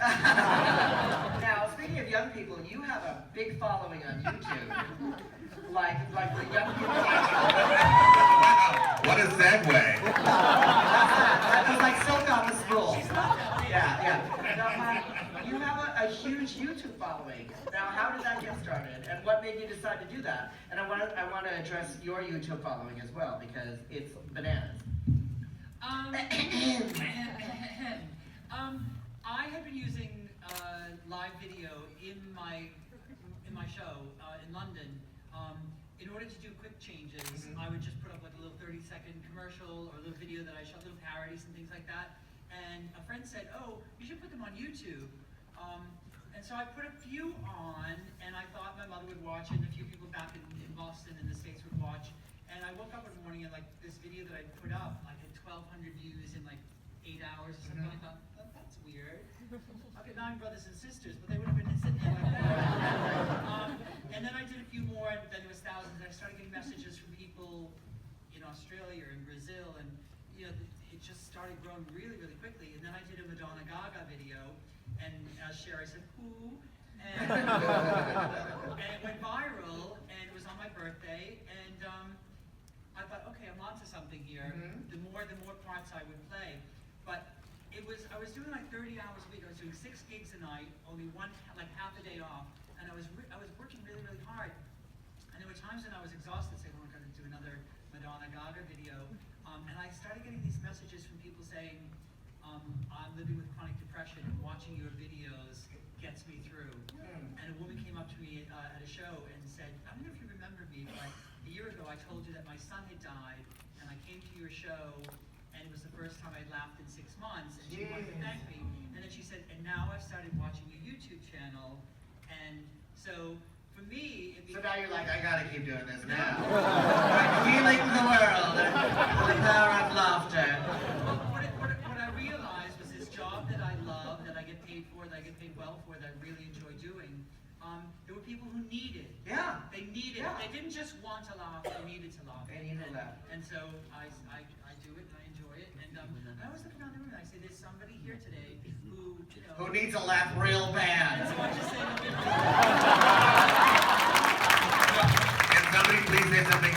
Now, speaking of young people, you have a big following on YouTube. Like the young people. Wow, what a segue. That was like silk on the spool. Yeah. Now, you have a huge YouTube following. Now, how did that get started, and what made you decide to do that? And I want to address your YouTube following as well because it's bananas. I had been using live video in my show in London. In order to do quick changes, I would just put up like a little 30-second commercial or a little video that I shot, little parodies and things like that. And a friend said, "Oh, you should put them on YouTube." And so I put a few on, and I thought my mother would watch it, and a few people back in Boston and the States would watch. And I woke up one morning and like this video that I put up, I had 1,200 views in like 8 hours or something. I thought, oh, that's weird. Okay, 9 brothers and sisters, but they would have been sitting there like that. And then I did a few more, and then there was thousands. And I started getting messages from people in Australia or in Brazil, and you know, it just started growing really, really quickly. And then I did a Madonna Gaga video, and as Sherry said, "Who?" And it went viral, and it was on my birthday, and I thought, okay, I'm onto something here. The more parts I would play, but I was doing like 30 hours a week. I was doing 6 gigs a night, only like half a day off, and I was working really, really hard. And there were times when I was exhausted, saying, "Oh, I'm going to do another Madonna Gaga video," and I started getting these messages from people saying, "I'm living with chronic depression, and watching your videos gets me through." And a woman came up to me at a show and said, "I don't know if you remember me, but a year ago I told you that my son had died, and I came to your show, and it was the first time I'd laughed in 6 months, and she wanted to thank me." And then she said, "And now I've started watching your YouTube channel," and so for me, it became... So now you're like, I gotta keep doing this now. I'm healing the world with the power of laughter. What I realized was this job that I love, that I get paid for, that I get paid well for, that I really enjoy doing. There were people who needed. Yeah. They needed. Yeah. They didn't just want to laugh. They needed to laugh. They needed to laugh. And so I do it and I enjoy it. And I always look around the room and I say, "There's somebody here today who, you know, Who needs a laugh real bad? And so I just say, Can somebody please say something